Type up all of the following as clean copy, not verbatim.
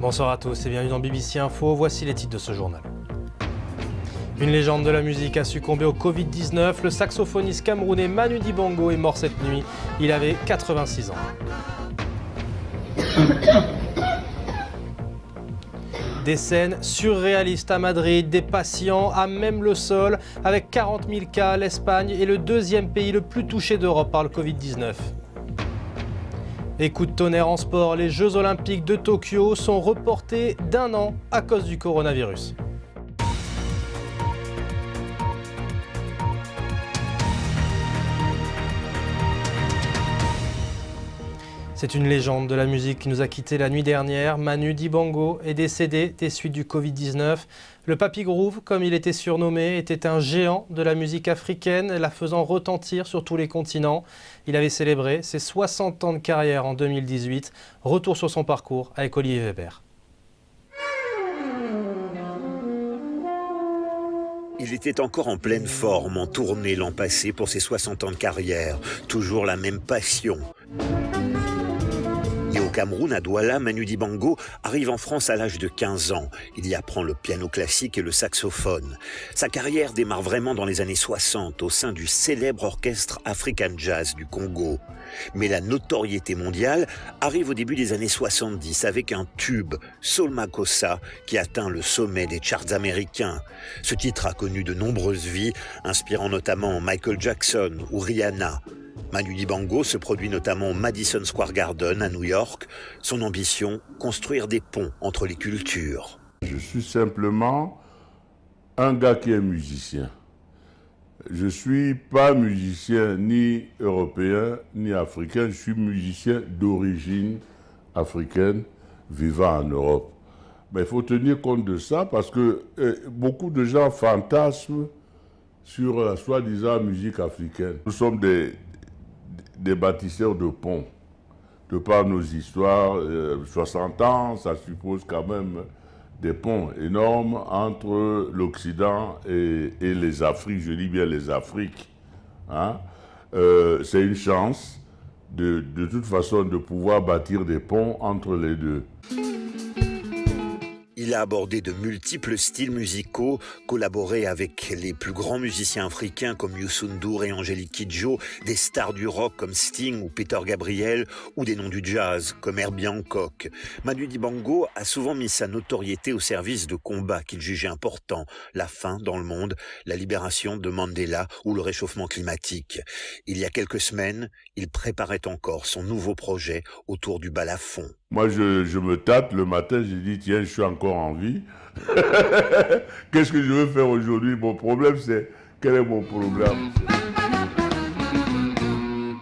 Bonsoir à tous et bienvenue dans BBC Info, voici les titres de ce journal. Une légende de la musique a succombé au Covid-19, le saxophoniste camerounais Manu Dibango est mort cette nuit, il avait 86 ans. Des scènes surréalistes à Madrid, des patients à même le sol. Avec 40 000 cas, l'Espagne est le deuxième pays le plus touché d'Europe par le Covid-19. Et coup de tonnerre en sport, les Jeux Olympiques de Tokyo sont reportés d'1 an à cause du coronavirus. C'est une légende de la musique qui nous a quittés la nuit dernière. Manu Dibango est décédé des suites du Covid-19. Le Papy Groove, comme il était surnommé, était un géant de la musique africaine, la faisant retentir sur tous les continents. Il avait célébré ses 60 ans de carrière en 2018. Retour sur son parcours avec Olivier Weber. Il était encore en pleine forme, en tournée l'an passé pour ses 60 ans de carrière. Toujours la même passion. Et au Cameroun, à Douala, Manu Dibango arrive en France à l'âge de 15 ans. Il y apprend le piano classique et le saxophone. Sa carrière démarre vraiment dans les années 60 au sein du célèbre orchestre African Jazz du Congo. Mais la notoriété mondiale arrive au début des années 70 avec un tube, Soul Makossa, qui atteint le sommet des charts américains. Ce titre a connu de nombreuses vies, inspirant notamment Michael Jackson ou Rihanna. Manu Dibango se produit notamment au Madison Square Garden à New York. Son ambition, construire des ponts entre les cultures. Je suis simplement un gars qui est musicien. Je ne suis pas musicien ni européen ni africain, je suis musicien d'origine africaine vivant en Europe. Mais il faut tenir compte de ça parce que beaucoup de gens fantasment sur la soi-disant musique africaine. Nous sommes des bâtisseurs de ponts. De par nos histoires, 60 ans, ça suppose quand même des ponts énormes entre l'Occident et les Afriques, je dis bien les Afriques. Hein? C'est une chance de toute façon de pouvoir bâtir des ponts entre les deux. Il a abordé de multiples styles musicaux, collaboré avec les plus grands musiciens africains comme Youssou N'Dour et Angélique Kidjo, des stars du rock comme Sting ou Peter Gabriel, ou des noms du jazz comme Herbie Hancock. Manu Dibango a souvent mis sa notoriété au service de combats qu'il jugeait importants, la faim dans le monde, la libération de Mandela ou le réchauffement climatique. Il y a quelques semaines, il préparait encore son nouveau projet autour du balafon. Moi, je me tâte le matin, je dis, tiens, je suis encore en vie. Qu'est-ce que je veux faire aujourd'hui? Mon problème, c'est, quel est mon problème?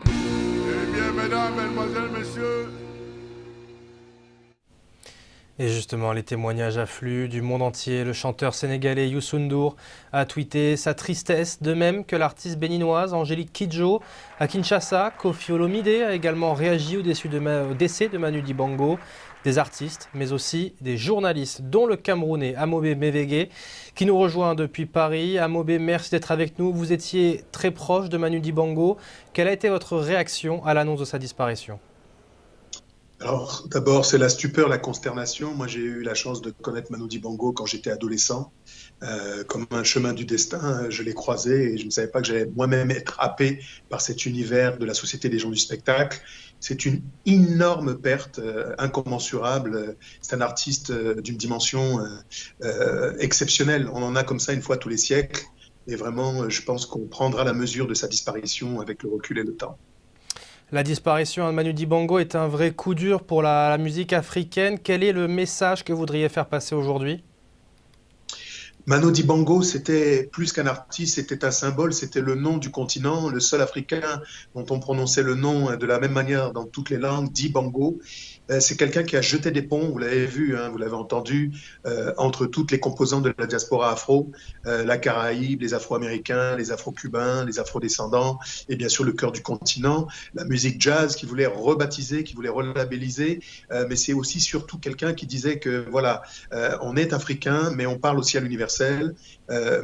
Eh bien, mesdames, mesdemoiselles, messieurs. Et justement, les témoignages affluent du monde entier. Le chanteur sénégalais Youssou N'Dour a tweeté sa tristesse, de même que l'artiste béninoise Angélique Kidjo. À Kinshasa, Koffi Olomide a également réagi au décès de Manu Dibango. Des artistes, mais aussi des journalistes, dont le Camerounais Amobé Mévégué, qui nous rejoint depuis Paris. Amobé, merci d'être avec nous. Vous étiez très proche de Manu Dibango. Quelle a été votre réaction à l'annonce de sa disparition ? Alors, d'abord, c'est la stupeur, la consternation. Moi, j'ai eu la chance de connaître Manu Dibango quand j'étais adolescent. Comme un chemin du destin, je l'ai croisé et je ne savais pas que j'allais moi-même être happé par cet univers de la Société des gens du spectacle. C'est une énorme perte, incommensurable. C'est un artiste d'une dimension exceptionnelle. On en a comme ça une fois tous les siècles. Et vraiment, je pense qu'on prendra la mesure de sa disparition avec le recul et le temps. La disparition de Manu Dibango est un vrai coup dur pour la musique africaine. Quel est le message que vous voudriez faire passer aujourd'hui ? Manu Dibango, c'était plus qu'un artiste, c'était un symbole, c'était le nom du continent, le seul africain dont on prononçait le nom de la même manière dans toutes les langues, Dibango. C'est quelqu'un qui a jeté des ponts, vous l'avez vu, hein, vous l'avez entendu, entre toutes les composantes de la diaspora afro, la Caraïbe, les Afro-Américains, les Afro-Cubains, les Afro-descendants, et bien sûr le cœur du continent, la musique jazz qu'il voulait rebaptiser, qu'il voulait relabelliser, mais c'est aussi surtout quelqu'un qui disait que voilà, on est africain, mais on parle aussi à l'universel.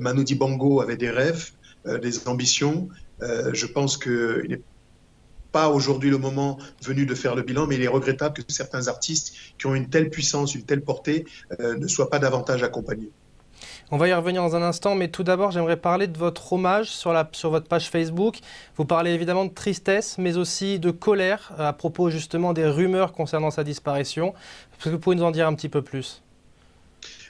Manu Dibango avait des rêves, des ambitions. Je pense qu'il est pas aujourd'hui le moment venu de faire le bilan, mais il est regrettable que certains artistes qui ont une telle puissance, une telle portée, ne soient pas davantage accompagnés. On va y revenir dans un instant, mais tout d'abord, j'aimerais parler de votre hommage sur votre page Facebook. Vous parlez évidemment de tristesse, mais aussi de colère à propos justement des rumeurs concernant sa disparition. Est-ce que vous pouvez nous en dire un petit peu plus ?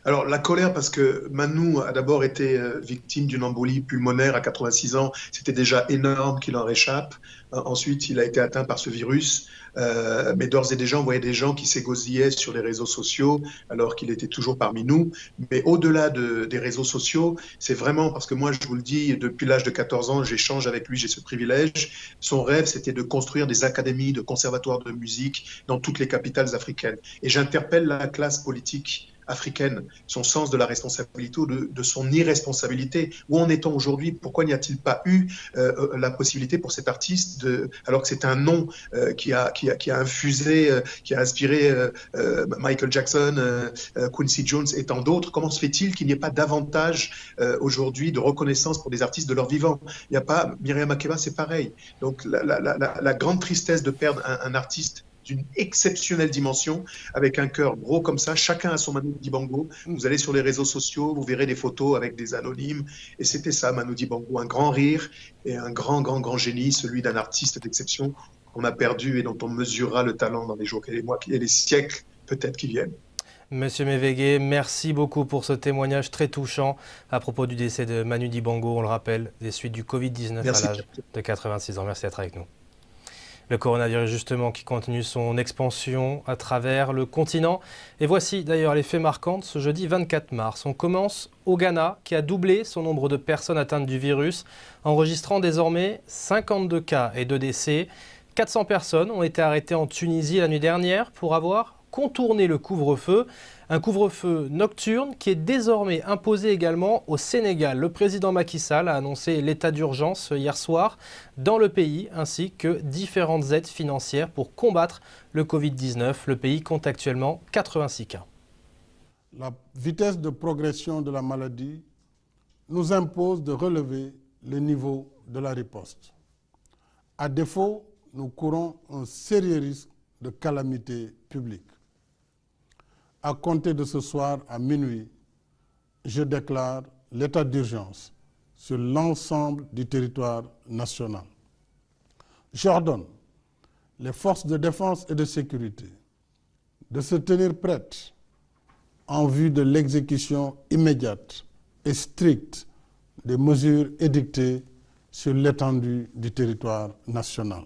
Alors, la colère, parce que Manu a d'abord été victime d'une embolie pulmonaire à 86 ans. C'était déjà énorme qu'il en réchappe. Ensuite, il a été atteint par ce virus. Mais d'ores et déjà, on voyait des gens qui s'égosillaient sur les réseaux sociaux alors qu'il était toujours parmi nous. Mais au-delà des réseaux sociaux, c'est vraiment parce que moi, je vous le dis, depuis l'âge de 14 ans, j'échange avec lui, j'ai ce privilège. Son rêve, c'était de construire des académies, de conservatoires de musique dans toutes les capitales africaines. Et j'interpelle la classe politique africaine, son sens de la responsabilité ou de son irresponsabilité. Où en est-on aujourd'hui? Pourquoi n'y a-t-il pas eu la possibilité pour cet artiste, alors que c'est un nom qui a infusé, qui a inspiré Michael Jackson, Quincy Jones et tant d'autres, comment se fait-il qu'il n'y ait pas davantage aujourd'hui de reconnaissance pour des artistes de leur vivant? Il n'y a pas, Myriam Makeba, c'est pareil. Donc la grande tristesse de perdre un artiste d'une exceptionnelle dimension, avec un cœur gros comme ça, chacun a son Manu Dibango. Vous allez sur les réseaux sociaux, vous verrez des photos avec des anonymes, et c'était ça, Manu Dibango, un grand rire et un grand génie, celui d'un artiste d'exception qu'on a perdu et dont on mesurera le talent dans les jours et les mois et les siècles peut-être qui viennent. Monsieur Mévégué, merci beaucoup pour ce témoignage très touchant à propos du décès de Manu Dibango, on le rappelle, des suites du Covid-19 à l'âge de 86 ans. Merci d'être avec nous. Le coronavirus justement qui continue son expansion à travers le continent. Et voici d'ailleurs les faits marquants de ce jeudi 24 mars. On commence au Ghana qui a doublé son nombre de personnes atteintes du virus, enregistrant désormais 52 cas et 2 décès. 400 personnes ont été arrêtées en Tunisie la nuit dernière pour avoir contourné le couvre-feu. Un couvre-feu nocturne qui est désormais imposé également au Sénégal. Le président Macky Sall a annoncé l'état d'urgence hier soir dans le pays, ainsi que différentes aides financières pour combattre le Covid-19. Le pays compte actuellement 86 cas. La vitesse de progression de la maladie nous impose de relever le niveau de la riposte. À défaut, nous courons un sérieux risque de calamité publique. À compter de ce soir à minuit, je déclare l'état d'urgence sur l'ensemble du territoire national. J'ordonne les forces de défense et de sécurité de se tenir prêtes en vue de l'exécution immédiate et stricte des mesures édictées sur l'étendue du territoire national.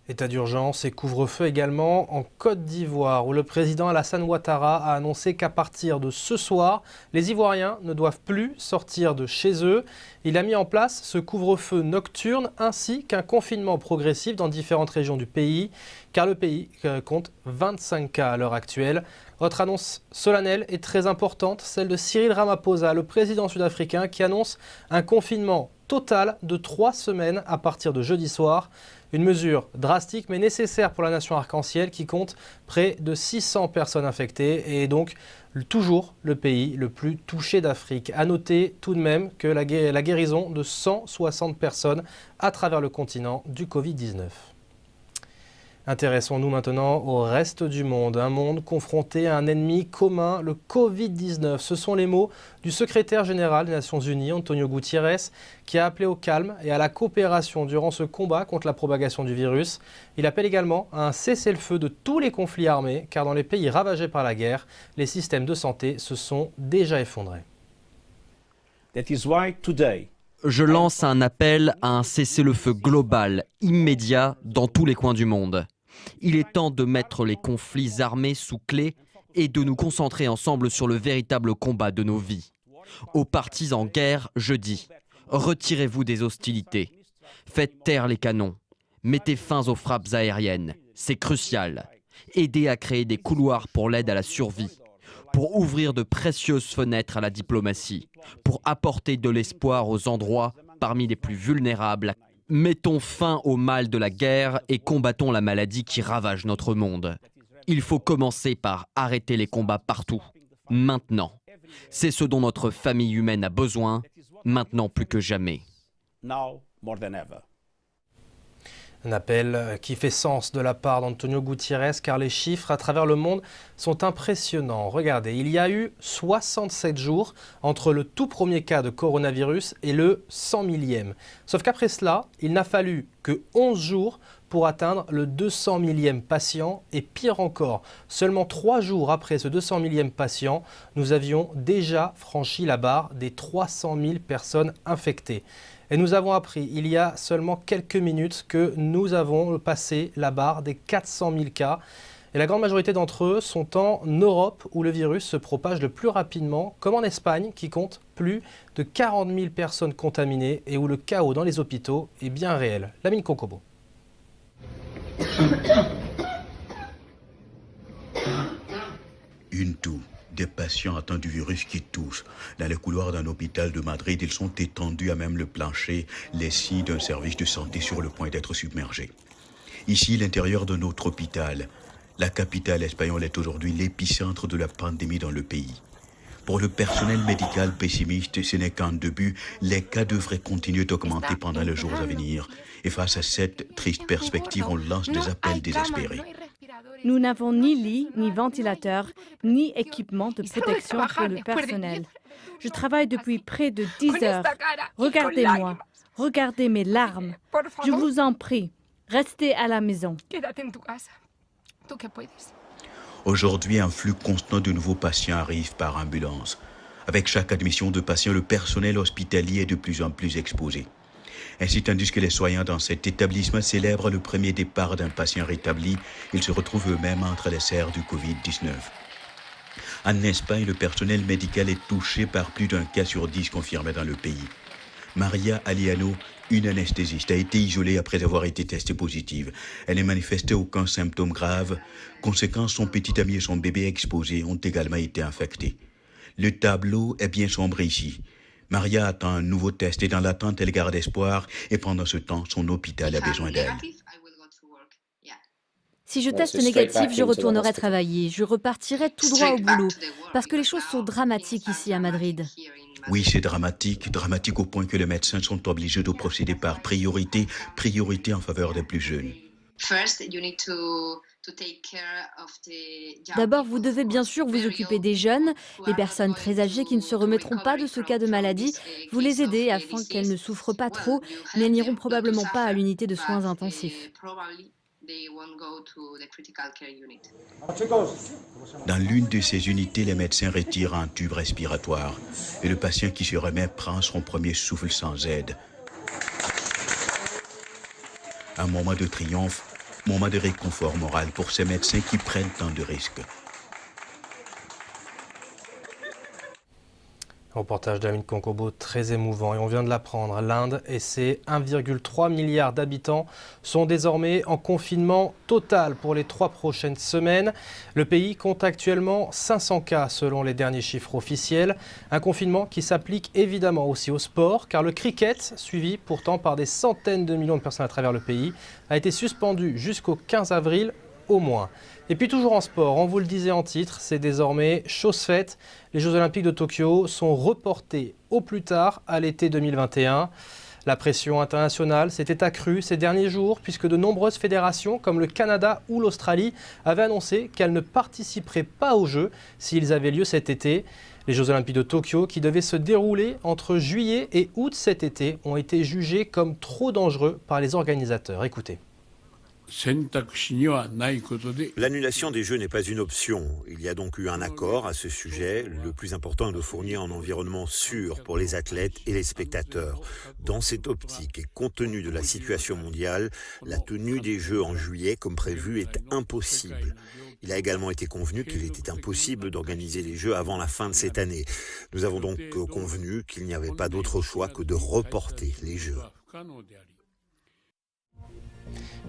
État d'urgence et couvre-feu également en Côte d'Ivoire, où le président Alassane Ouattara a annoncé qu'à partir de ce soir, les Ivoiriens ne doivent plus sortir de chez eux. Il a mis en place ce couvre-feu nocturne ainsi qu'un confinement progressif dans différentes régions du pays, car le pays compte 25 cas à l'heure actuelle. Autre annonce solennelle et très importante, celle de Cyril Ramaphosa, le président sud-africain, qui annonce un confinement total de 3 semaines à partir de jeudi soir. Une mesure drastique mais nécessaire pour la nation arc-en-ciel qui compte près de 600 personnes infectées et est donc toujours le pays le plus touché d'Afrique. À noter tout de même que la guérison de 160 personnes à travers le continent du Covid-19. Intéressons-nous maintenant au reste du monde, un monde confronté à un ennemi commun, le Covid-19. Ce sont les mots du secrétaire général des Nations Unies, Antonio Guterres, qui a appelé au calme et à la coopération durant ce combat contre la propagation du virus. Il appelle également à un cessez-le-feu de tous les conflits armés, car dans les pays ravagés par la guerre, les systèmes de santé se sont déjà effondrés. Je lance un appel à un cessez-le-feu global, immédiat, dans tous les coins du monde. Il est temps de mettre les conflits armés sous clé et de nous concentrer ensemble sur le véritable combat de nos vies. Aux partis en guerre, je dis, retirez-vous des hostilités, faites taire les canons, mettez fin aux frappes aériennes, c'est crucial. Aidez à créer des couloirs pour l'aide à la survie, pour ouvrir de précieuses fenêtres à la diplomatie, pour apporter de l'espoir aux endroits parmi les plus vulnérables. Mettons fin au mal de la guerre et combattons la maladie qui ravage notre monde. Il faut commencer par arrêter les combats partout, maintenant. C'est ce dont notre famille humaine a besoin, maintenant plus que jamais. Un appel qui fait sens de la part d'Antonio Gutiérrez car les chiffres à travers le monde sont impressionnants. Regardez, il y a eu 67 jours entre le tout premier cas de coronavirus et le 100 millième. Sauf qu'après cela, il n'a fallu que 11 jours pour atteindre le 200 millième patient et pire encore, seulement 3 jours après ce 200 millième patient, nous avions déjà franchi la barre des 300 000 personnes infectées. Et nous avons appris il y a seulement quelques minutes que nous avons passé la barre des 400 000 cas. Et la grande majorité d'entre eux sont en Europe où le virus se propage le plus rapidement, comme en Espagne qui compte plus de 40 000 personnes contaminées et où le chaos dans les hôpitaux est bien réel. Lamine Konkobo. Une toux. Des patients atteints du virus qui toussent. Dans les couloirs d'un hôpital de Madrid, ils sont étendus à même le plancher, les signes d'un service de santé sur le point d'être submergé. Ici, l'intérieur de notre hôpital. La capitale espagnole est aujourd'hui l'épicentre de la pandémie dans le pays. Pour le personnel médical pessimiste, ce n'est qu'un début. Les cas devraient continuer d'augmenter pendant les jours à venir. Et face à cette triste perspective, on lance des appels désespérés. Nous n'avons ni lit, ni ventilateur, ni équipement de protection pour le personnel. Je travaille depuis près de 10 heures. Regardez-moi, regardez mes larmes. Je vous en prie, restez à la maison. Aujourd'hui, un flux constant de nouveaux patients arrive par ambulance. Avec chaque admission de patients, le personnel hospitalier est de plus en plus exposé. Ainsi, tandis que les soignants dans cet établissement célèbrent le premier départ d'un patient rétabli, ils se retrouvent eux-mêmes entre les serres du Covid-19. En Espagne, le personnel médical est touché par plus d'un cas sur 10 confirmés dans le pays. Maria Aliano, une anesthésiste, a été isolée après avoir été testée positive. Elle n'a manifesté aucun symptôme grave. Conséquent, son petit ami et son bébé exposés ont également été infectés. Le tableau est bien sombre ici. Maria attend un nouveau test et dans l'attente, elle garde espoir et pendant ce temps, son hôpital a besoin d'elle. Si je teste négatif, je retournerai travailler. Je repartirai tout droit au boulot. Parce que les choses sont dramatiques ici à Madrid. Oui, c'est dramatique au point que les médecins sont obligés de procéder par priorité en faveur des plus jeunes. D'abord, vous devez bien sûr vous occuper des jeunes, des personnes très âgées qui ne se remettront pas de ce cas de maladie. Vous les aider afin qu'elles ne souffrent pas trop, mais elles n'iront probablement pas à l'unité de soins intensifs. Dans l'une de ces unités, les médecins retirent un tube respiratoire et le patient qui se remet prend son premier souffle sans aide. Un moment de triomphe, moment de réconfort moral pour ces médecins qui prennent tant de risques. Reportage d'Lamine Konkobo très émouvant et on vient de l'apprendre. L'Inde et ses 1,3 milliard d'habitants sont désormais en confinement total pour les 3 prochaines semaines. Le pays compte actuellement 500 cas selon les derniers chiffres officiels. Un confinement qui s'applique évidemment aussi au sport car le cricket, suivi pourtant par des centaines de millions de personnes à travers le pays, a été suspendu jusqu'au 15 avril au moins. Et puis toujours en sport, on vous le disait en titre, c'est désormais chose faite. Les Jeux Olympiques de Tokyo sont reportés au plus tard à l'été 2021. La pression internationale s'était accrue ces derniers jours puisque de nombreuses fédérations comme le Canada ou l'Australie avaient annoncé qu'elles ne participeraient pas aux Jeux s'ils avaient lieu cet été. Les Jeux Olympiques de Tokyo, qui devaient se dérouler entre juillet et août cet été, ont été jugés comme trop dangereux par les organisateurs. Écoutez. L'annulation des Jeux n'est pas une option. Il y a donc eu un accord à ce sujet. Le plus important est de fournir un environnement sûr pour les athlètes et les spectateurs. Dans cette optique et compte tenu de la situation mondiale, la tenue des Jeux en juillet, comme prévu, est impossible. Il a également été convenu qu'il était impossible d'organiser les Jeux avant la fin de cette année. Nous avons donc convenu qu'il n'y avait pas d'autre choix que de reporter les Jeux.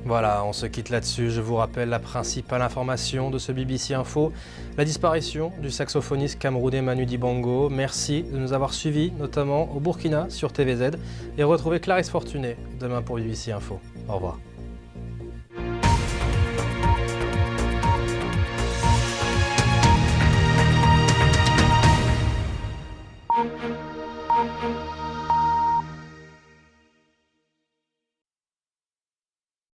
Voilà, on se quitte là-dessus. Je vous rappelle la principale information de ce BBC Info, la disparition du saxophoniste camerounais Manu Dibango. Merci de nous avoir suivis, notamment au Burkina sur TVZ, et retrouvez Clarisse Fortuné demain pour BBC Info. Au revoir.